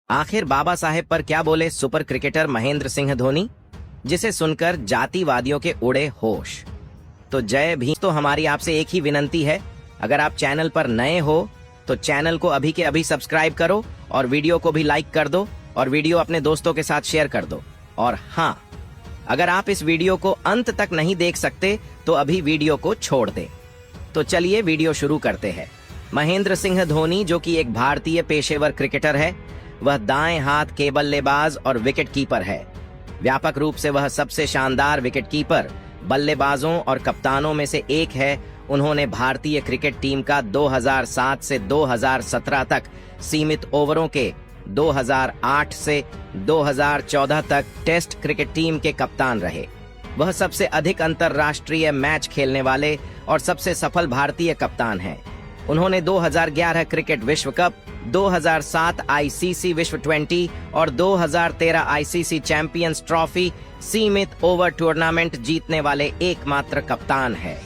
आखिर बाबा साहेब पर क्या बोले सुपर क्रिकेटर महेंद्र सिंह धोनी, जिसे सुनकर जातिवादियों के उड़े होश। तो जय भीम। तो हमारी आपसे एक ही विनंती है, अगर आप चैनल पर नए हो तो चैनल को अभी के अभी सब्सक्राइब करो और वीडियो को भी लाइक कर दो और वीडियो अपने दोस्तों के साथ शेयर कर दो। और हाँ, अगर आप इस वीडियो को अंत तक नहीं देख सकते तो अभी वीडियो को छोड़ दें। तो चलिए वीडियो शुरू करते हैं। महेंद्र सिंह धोनी, जो कि एक भारतीय पेशेवर क्रिकेटर है, वह दाएं हाथ के बल्लेबाज और विकेट कीपर है। व्यापक रूप से वह सबसे शानदार विकेट कीपर, बल्लेबाजों और कप्तानों में से एक है। उन्होंने भारतीय क्रिकेट टीम का 2007 से 2017 तक सीमित ओवरों के, 2008 से 2014 तक टेस्ट क्रिकेट टीम के कप्तान रहे। वह सबसे अधिक अंतर्राष्ट्रीय मैच खेलने वाले और सबसे सफल भारतीय कप्तान हैं। उन्होंने 2011 क्रिकेट विश्व कप, 2007 आईसीसी विश्व 20 और 2013 आईसीसी चैंपियंस ट्रॉफी सीमित ओवर टूर्नामेंट जीतने वाले एकमात्र कप्तान है।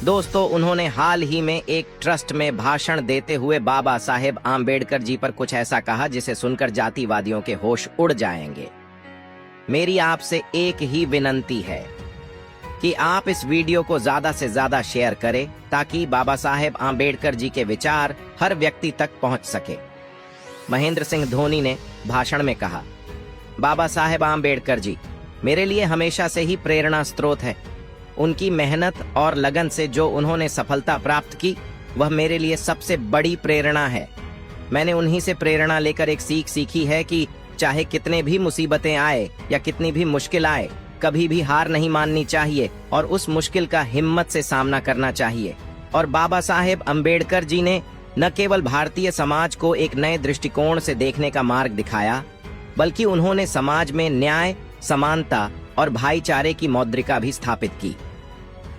दोस्तों, उन्होंने हाल ही में एक ट्रस्ट में भाषण देते हुए बाबा साहेब आम्बेडकर जी पर कुछ ऐसा कहा जिसे सुनकर जातिवादियों के होश उड़ जाएंगे। मेरी आपसे एक ही विनंती है कि आप इस वीडियो को ज्यादा से ज्यादा शेयर करें ताकि बाबा साहेब आम्बेडकर जी के विचार हर व्यक्ति तक पहुंच सके। महेंद्र सिंह धोनी ने भाषण में कहा, बाबा साहेब आम्बेडकर जी मेरे लिए हमेशा से ही प्रेरणा स्रोत है। उनकी मेहनत और लगन से जो उन्होंने सफलता प्राप्त की, वह मेरे लिए सबसे बड़ी प्रेरणा है। मैंने उन्हीं से प्रेरणा लेकर एक सीख सीखी है कि चाहे कितने भी मुसीबतें आए या कितनी भी मुश्किल आए, कभी भी हार नहीं माननी चाहिए और उस मुश्किल का हिम्मत से सामना करना चाहिए। और बाबा साहेब अम्बेडकर जी ने न केवल भारतीय समाज को एक नए दृष्टिकोण से देखने का मार्ग दिखाया, बल्कि उन्होंने समाज में न्याय, समानता और भाईचारे की मौद्रिका भी स्थापित की।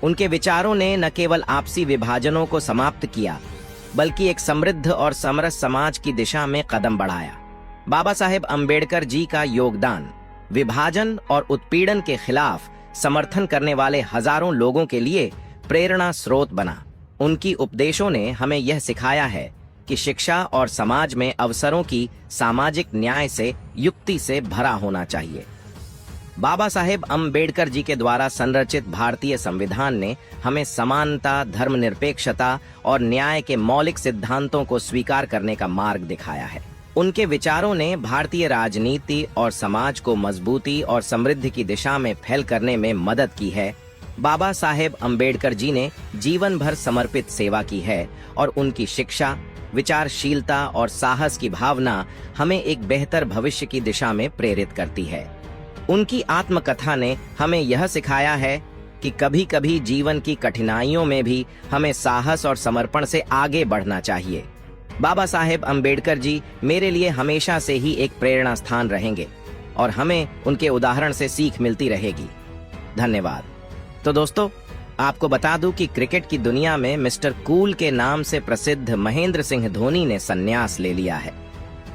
उनके विचारों ने न केवल आपसी विभाजनों को समाप्त किया, बल्कि एक समृद्ध और समरस समाज की दिशा में कदम बढ़ाया। बाबा साहेब अम्बेडकर जी का योगदान विभाजन और उत्पीड़न के खिलाफ समर्थन करने वाले हजारों लोगों के लिए प्रेरणा स्रोत बना। उनकी उपदेशों ने हमें यह सिखाया है कि शिक्षा और समाज में अवसरों की सामाजिक न्याय से, युक्ति से भरा होना चाहिए। बाबा साहेब अम्बेडकर जी के द्वारा संरचित भारतीय संविधान ने हमें समानता, धर्मनिरपेक्षता और न्याय के मौलिक सिद्धांतों को स्वीकार करने का मार्ग दिखाया है। उनके विचारों ने भारतीय राजनीति और समाज को मजबूती और समृद्धि की दिशा में फैल करने में मदद की है। बाबा साहेब अम्बेडकर जी ने जीवन भर समर्पित सेवा की है और उनकी शिक्षा, विचारशीलता और साहस की भावना हमें एक बेहतर भविष्य की दिशा में प्रेरित करती है। उनकी आत्मकथा ने हमें यह सिखाया है कि कभी-कभी जीवन की कठिनाइयों में भी हमें साहस और समर्पण से आगे बढ़ना चाहिए। बाबा साहेब अम्बेडकर जी मेरे लिए हमेशा से ही एक प्रेरणा स्थान रहेंगे और हमें उनके उदाहरण से सीख मिलती रहेगी। धन्यवाद। तो दोस्तों, आपको बता दूं कि क्रिकेट की दुनिया में मिस्टर कूल के नाम से प्रसिद्ध महेंद्र सिंह धोनी ने संन्यास ले लिया है।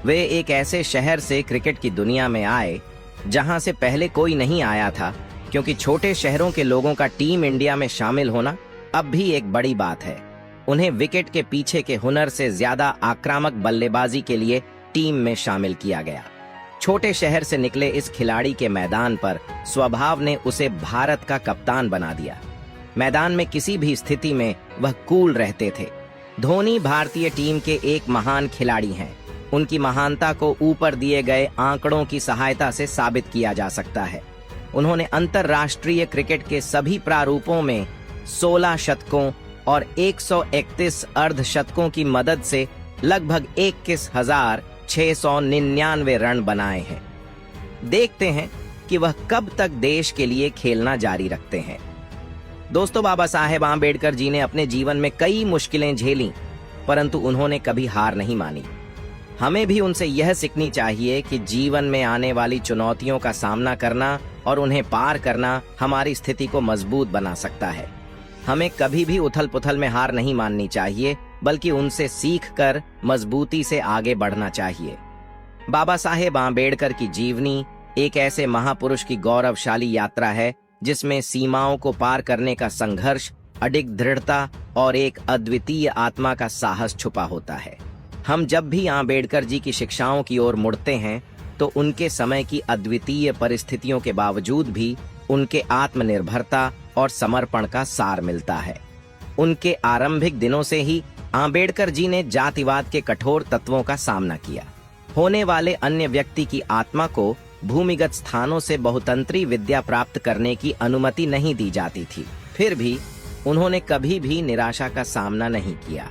वे एक ऐसे शहर से क्रिकेट की दुनिया में आए जहां से पहले कोई नहीं आया था, क्योंकि छोटे शहरों के लोगों का टीम इंडिया में शामिल होना अब भी एक बड़ी बात है। उन्हें विकेट के पीछे के हुनर से ज्यादा आक्रामक बल्लेबाजी के लिए टीम में शामिल किया गया। छोटे शहर से निकले इस खिलाड़ी के मैदान पर स्वभाव ने उसे भारत का कप्तान बना दिया। मैदान में किसी भी स्थिति में वह कूल रहते थे। धोनी भारतीय टीम के एक महान खिलाड़ी हैं। उनकी महानता को ऊपर दिए गए आंकड़ों की सहायता से साबित किया जा सकता है। उन्होंने अंतर्राष्ट्रीय क्रिकेट के सभी प्रारूपों में 16 शतकों और 131 अर्धशतकों की मदद से लगभग 21,699 रन बनाए हैं। देखते हैं कि वह कब तक देश के लिए खेलना जारी रखते हैं। दोस्तों, बाबा साहेब आम्बेडकर जी ने अपने जीवन में कई मुश्किलें झेलीं, परंतु उन्होंने कभी हार नहीं मानी। हमें भी उनसे यह सीखनी चाहिए कि जीवन में आने वाली चुनौतियों का सामना करना और उन्हें पार करना हमारी स्थिति को मजबूत बना सकता है। हमें कभी भी उथल पुथल में हार नहीं माननी चाहिए, बल्कि उनसे सीखकर मजबूती से आगे बढ़ना चाहिए। बाबा साहेब आम्बेडकर की जीवनी एक ऐसे महापुरुष की गौरवशाली यात्रा है जिसमें सीमाओं को पार करने का संघर्ष, अडिग दृढ़ता और एक अद्वितीय आत्मा का साहस छुपा होता है। हम जब भी आंबेडकर जी की शिक्षाओं की ओर मुड़ते हैं तो उनके समय की अद्वितीय परिस्थितियों के बावजूद भी उनके आत्मनिर्भरता और समर्पण का सार मिलता है। उनके आरंभिक दिनों से ही आंबेडकर जी ने जातिवाद के कठोर तत्वों का सामना किया। होने वाले अन्य व्यक्ति की आत्मा को भूमिगत स्थानों से बहुतंत्री विद्या प्राप्त करने की अनुमति नहीं दी जाती थी। फिर भी उन्होंने कभी भी निराशा का सामना नहीं किया।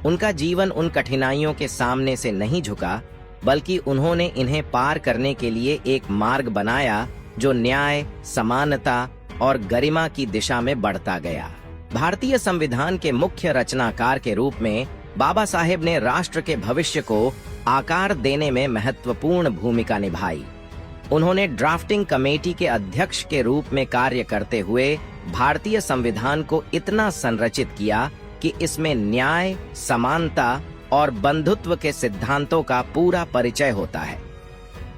उनका जीवन उन कठिनाइयों के सामने से नहीं झुका, बल्कि उन्होंने इन्हें पार करने के लिए एक मार्ग बनाया जो न्याय, समानता और गरिमा की दिशा में बढ़ता गया। भारतीय संविधान के मुख्य रचनाकार के रूप में बाबा साहेब ने राष्ट्र के भविष्य को आकार देने में महत्वपूर्ण भूमिका निभाई। उन्होंने ड्राफ्टिंग कमेटी के अध्यक्ष के रूप में कार्य करते हुए भारतीय संविधान को इतना संरचित किया कि इसमें न्याय, समानता और बंधुत्व के सिद्धांतों का पूरा परिचय होता है।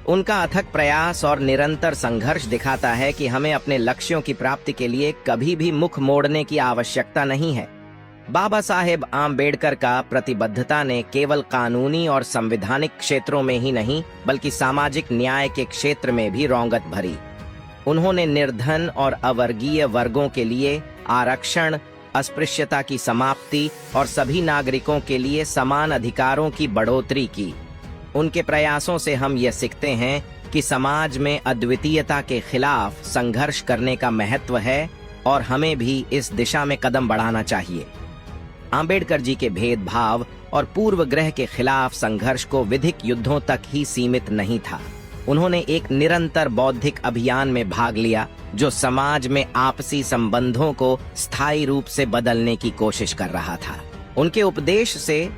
उनका अथक प्रयास और निरंतर संघर्ष दिखाता है कि हमें अपने लक्ष्यों की प्राप्ति के लिए कभी भी मुख मोड़ने की आवश्यकता नहीं है। बाबा साहेब आंबेडकर का प्रतिबद्धता ने केवल कानूनी और संवैधानिक क्षेत्रों में ही नहीं, बल्कि सामाजिक न्याय के क्षेत्र में भी रौंगत भरी। उन्होंने निर्धन और अवर्गीय वर्गों के लिए आरक्षण, अस्पृश्यता की समाप्ति और सभी नागरिकों के लिए समान अधिकारों की बढ़ोतरी की। उनके प्रयासों से हम ये सीखते हैं कि समाज में अद्वितीयता के खिलाफ संघर्ष करने का महत्व है और हमें भी इस दिशा में कदम बढ़ाना चाहिए। आंबेडकर जी के भेदभाव और पूर्वग्रह के खिलाफ संघर्ष को विधिक युद्धों तक ही सीमित नहीं था। उन्होंने एक निरंतर बौद्धिक अभियान में भाग लिया जो समाज में आपसी संबंधों को स्थायी रूप से बदलने की कोशिश कर रहा था। उनके उपदेश से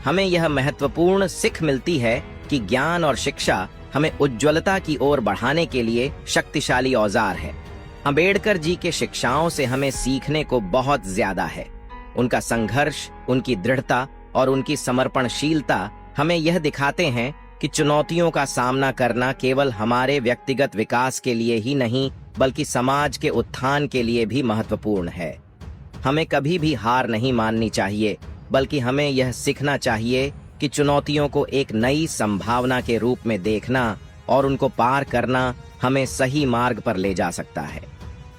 हमें यह महत्वपूर्ण सीख मिलती है कि ज्ञान और शिक्षा हमें उज्ज्वलता की ओर बढ़ाने के लिए शक्तिशाली औजार है। अंबेडकर जी के शिक्षाओं से हमें सीखने को बहुत ज्यादा है। उनका संघर्ष, उनकी दृढ़ता और उनकी समर्पणशीलता हमें यह दिखाते हैं कि चुनौतियों का सामना करना केवल हमारे व्यक्तिगत विकास के लिए ही नहीं, बल्कि समाज के उत्थान के लिए भी महत्वपूर्ण है। हमें कभी भी हार नहीं माननी चाहिए, बल्कि हमें यह सीखना चाहिए कि चुनौतियों को एक नई संभावना के रूप में देखना और उनको पार करना हमें सही मार्ग पर ले जा सकता है।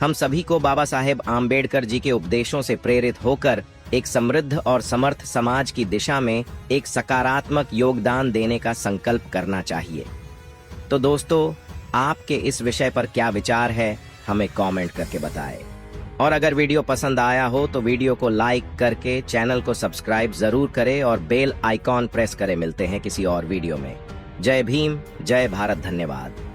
हम सभी को बाबा साहेब आंबेडकर जी के उपदेशों से प्रेरित होकर एक समृद्ध और समर्थ समाज की दिशा में एक सकारात्मक योगदान देने का संकल्प करना चाहिए। तो दोस्तों, आपके इस विषय पर क्या विचार है, हमें कमेंट करके बताएं। और अगर वीडियो पसंद आया हो तो वीडियो को लाइक करके चैनल को सब्सक्राइब जरूर करें और बेल आइकॉन प्रेस करें। मिलते हैं किसी और वीडियो में। जय भीम, जय भारत, धन्यवाद।